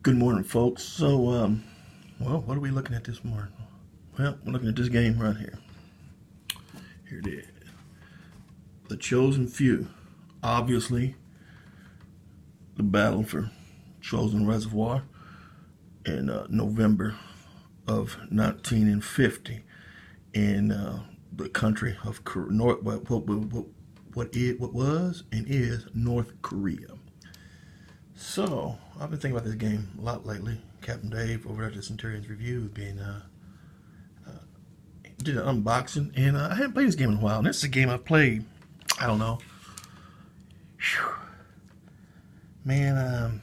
Good morning, folks. So, well, what are we looking at this morning? Well, we're looking at this game right here. Here it is. The Chosen Few. Obviously, the battle for Chosin Reservoir in November of 1950 in the country of what was and is North Korea. So, I've been thinking about this game a lot lately. Captain Dave over at the Centurion's Review has been did an unboxing, and I haven't played this game in a while. And this is a game I've played, I don't know, man,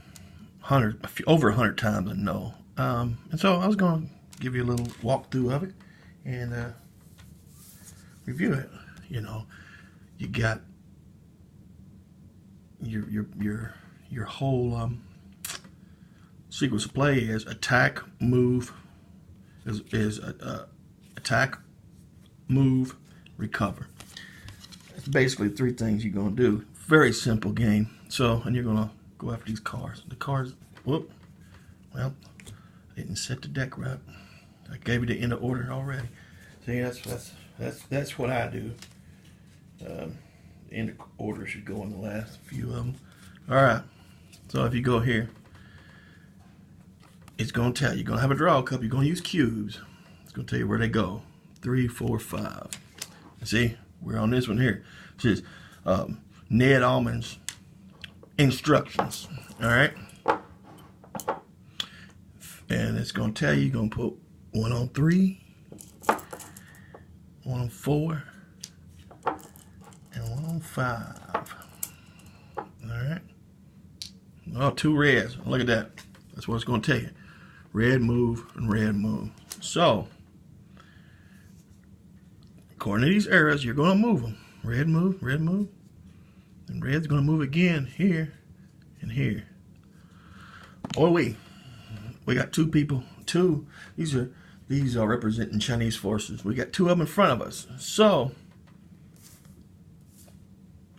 over 100 times, I know. And so I was going to give you a little walkthrough of it and review it. You know, you got your whole sequence of play is attack, move, attack, move, recover. It's basically three things you're going to do. Very simple game. So, and you're going to go after these cars. The cars, whoop, well, I didn't set the deck right. I gave you the end of order already. See, that's what I do. The end of order should go in the last few of them. All right. So if you go here, it's going to tell you, you're going to have a draw cup. You're going to use cubes. It's going to tell you where they go. 3, 4, 5. See, we're on this one here. It says Ned Almond's instructions. All right. And it's going to tell you, you're going to put 1 on 3, 1 on 4, and 1 on 5. All right. Oh, 2 reds. Look at that. That's what it's going to tell you. Red move and red move. So, according to these arrows, you're going to move them. Red move, and red's going to move again here and here. Oh, we got 2 people. 2. These are representing Chinese forces. We got 2 of them in front of us. So,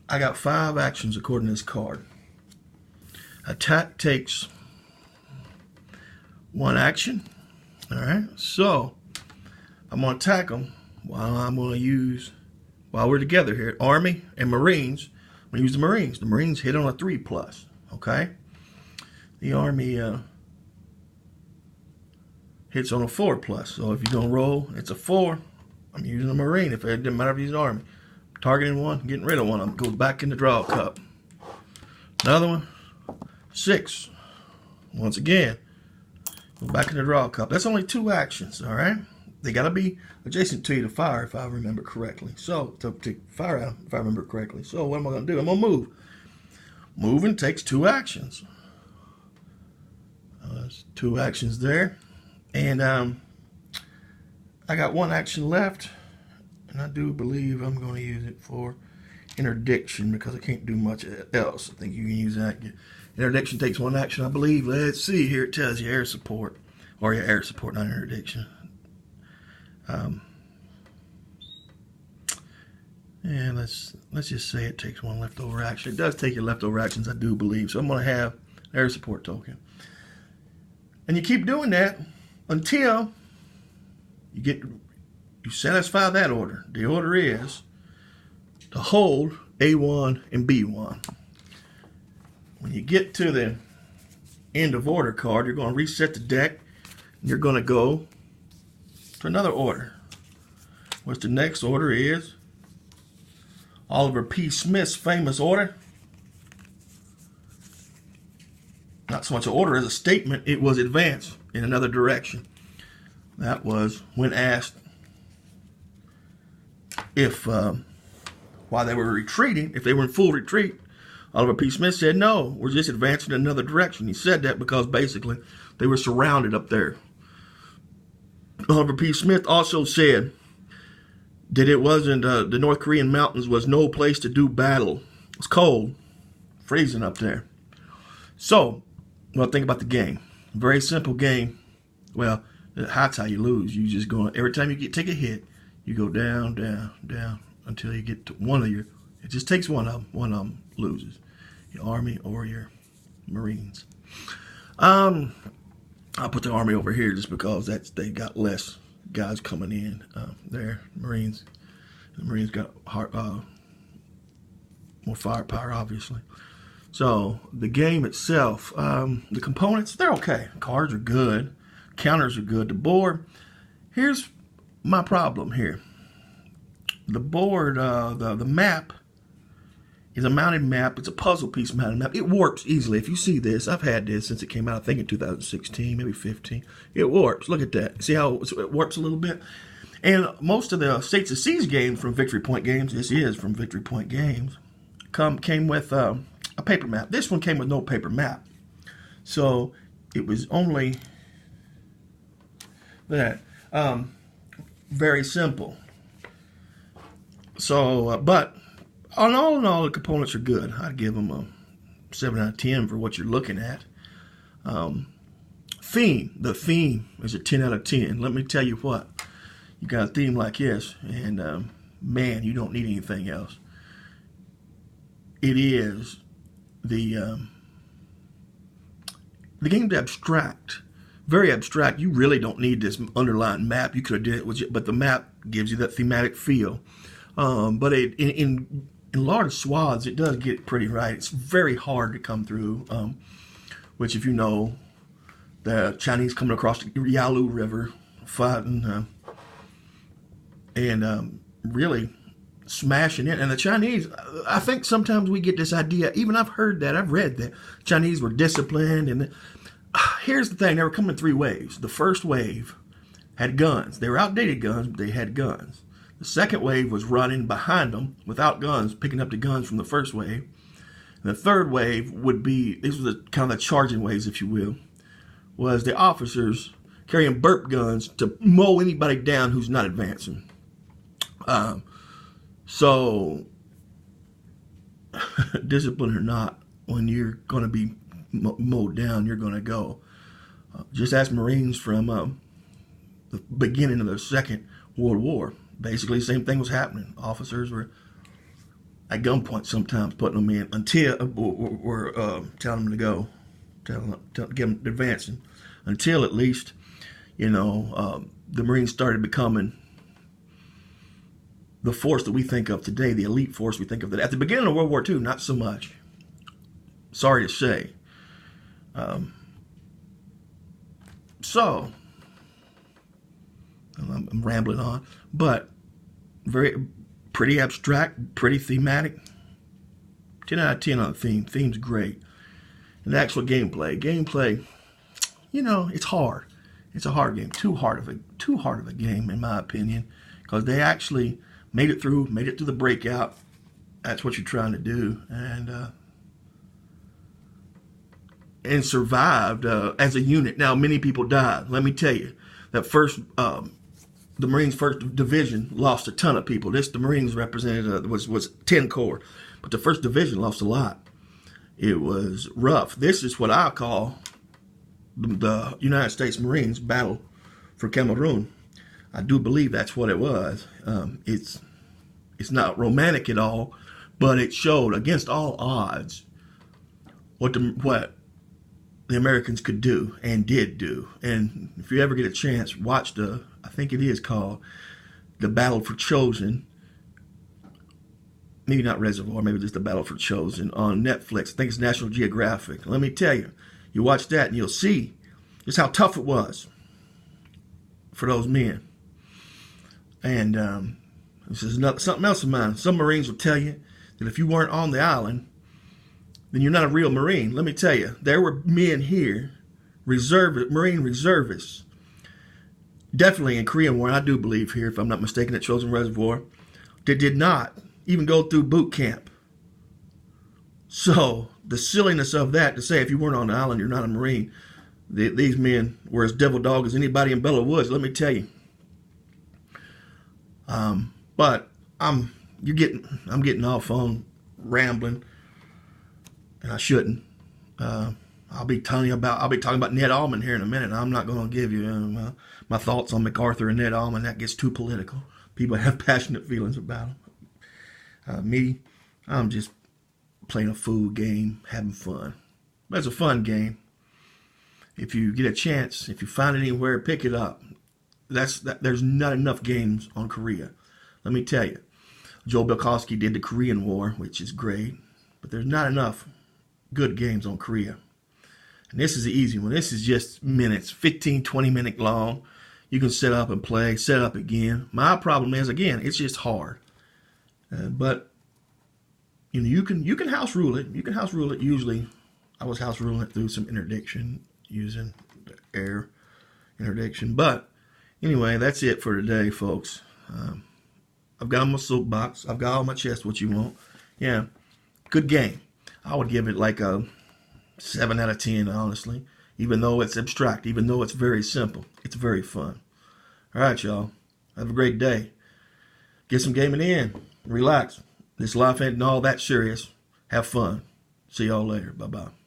I got 5 actions according to this card. Attack takes 1 action. All right. So I'm going to attack them while we're together here. Army and Marines. I'm going to use the Marines. The Marines hit on a 3+. Okay. The Army hits on a 4+. So if you're going to roll, it's a 4. I'm using a Marine. If it didn't matter if you use an Army. Targeting one, getting rid of one of them. Goes back in the draw cup. Another one. 6. Once again, go back in the draw cup. That's only 2 actions, all right? They got to be adjacent to you to fire, if I remember correctly. So, to fire out, if I remember correctly. So, what am I going to do? I'm going to move. Moving takes 2 actions. There's 2 actions there. And I got 1 action left. And I do believe I'm going to use it for interdiction because I can't do much else. I think you can use that. Interdiction takes 1 action, I believe. Let's see here. It tells you air support, or your air support, not interdiction. And let's just say it takes 1 leftover action. It does take your leftover actions, I do believe. So I'm going to have air support token, and you keep doing that until you satisfy that order. The order is to hold A1 and B1. When you get to the end of order card, you're going to reset the deck. And you're going to go to another order. Which the next order is Oliver P. Smith's famous order. Not so much an order as a statement. It was advance in another direction. That was when asked if while they were retreating, if they were in full retreat, Oliver P. Smith said, no, we're just advancing in another direction. He said that because basically they were surrounded up there. Oliver P. Smith also said that it wasn't, the North Korean mountains was no place to do battle. It's cold, freezing up there. So, well, think about the game. Very simple game. Well, that's how you lose. You just go, every time you take a hit, you go down, down, down until you get to one of your, it just takes one of them loses. Your Army or your Marines. I'll put the Army over here just because they got less guys coming in there. Marines. The Marines got more firepower, obviously. So the game itself, the components, they're okay. Cards are good. Counters are good. The board, here's my problem here. The board, the map is a mounted map. It's a puzzle piece mounted map. It warps easily. If you see this, I've had this since it came out, I think in 2016, maybe 15. It warps. Look at that. See how it warps a little bit? And most of the States of Siege games from Victory Point Games, this is from Victory Point Games, came with a paper map. This one came with no paper map. So it was only that. Very simple. So, but in all, the components are good. I'd give them a 7 out of 10 for what you're looking at. The theme is a 10 out of 10. Let me tell you what. You got a theme like this, and man, you don't need anything else. It is the game's abstract, very abstract. You really don't need this underlying map. You could have did it with, but the map gives you that thematic feel. But in large swaths, it does get pretty right. It's very hard to come through. Which, if you know, the Chinese coming across the Yalu River, fighting. And really smashing it. And the Chinese, I think sometimes we get this idea, even I've heard that, I've read that Chinese were disciplined. And here's the thing, they were coming in 3 waves. The first wave had guns. They were outdated guns, but they had guns. The second wave was running behind them without guns, picking up the guns from the first wave. And the third wave would be, these were kind of the charging waves, if you will, was the officers carrying burp guns to mow anybody down who's not advancing. So, discipline or not, when you're going to be mowed down, you're going to go. Just ask Marines from the beginning of the Second World War. Basically, the same thing was happening. Officers were at gunpoint sometimes putting them in until were telling them to go, telling give them advancing, until at least, the Marines started becoming the force that we think of today, the elite force we think of today. At the beginning of World War II, not so much. Sorry to say. So, I'm rambling on, but pretty abstract, pretty thematic. 10 out of 10 on the theme. Theme's great. And the actual gameplay, it's hard. It's a hard game. Too hard of a game, in my opinion, because they actually made it through the breakout. That's what you're trying to do, and survived as a unit. Now, many people died. Let me tell you, that the Marines' first division lost a ton of people. The Marines represented was 10 corps, but the first division lost a lot. It was rough. This is what I call the United States Marines battle for Cameroon. I do believe that's what it was. It's not romantic at all, but it showed against all odds what the Americans could do and did do. And if you ever get a chance, watch I think it is called The Battle for Chosin. Maybe not Reservoir, maybe just The Battle for Chosin on Netflix. I think it's National Geographic. Let me tell you, you watch that and you'll see just how tough it was for those men. And this is something else of mine. Some Marines will tell you that if you weren't on the island, then you're not a real Marine. Let me tell you, there were men here, Marine reservists, definitely in Korean War, I do believe here, if I'm not mistaken, at Chosin Reservoir, that did not even go through boot camp. So the silliness of that, to say if you weren't on the island, you're not a Marine. These men were as devil dog as anybody in Bella Woods, let me tell you. But I'm getting off on rambling, and I shouldn't. I'll be talking about Ned Alman here in a minute. I'm not going to give you my thoughts on MacArthur and Ned Alman. That gets too political. People have passionate feelings about them. Me, I'm just playing a food game, having fun. But it's a fun game. If you get a chance, if you find it anywhere, pick it up. There's not enough games on Korea. Let me tell you. Joe Belkowski did the Korean War, which is great, but there's not enough good games on Korea. And this is the easy one. This is just minutes, 15, 20-minute long. You can set up and play, set up again. My problem is, again, it's just hard. But you can house rule it. You can house rule it. Usually, I was house ruling it through some interdiction using the air interdiction. But anyway, that's it for today, folks. I've got my soapbox. I've got on my chest what you want. Yeah, good game. I would give it like a 7 out of 10, honestly. Even though it's abstract, even though it's very simple, it's very fun. All right, y'all. Have a great day. Get some gaming in. Relax. This life ain't all that serious. Have fun. See y'all later. Bye-bye.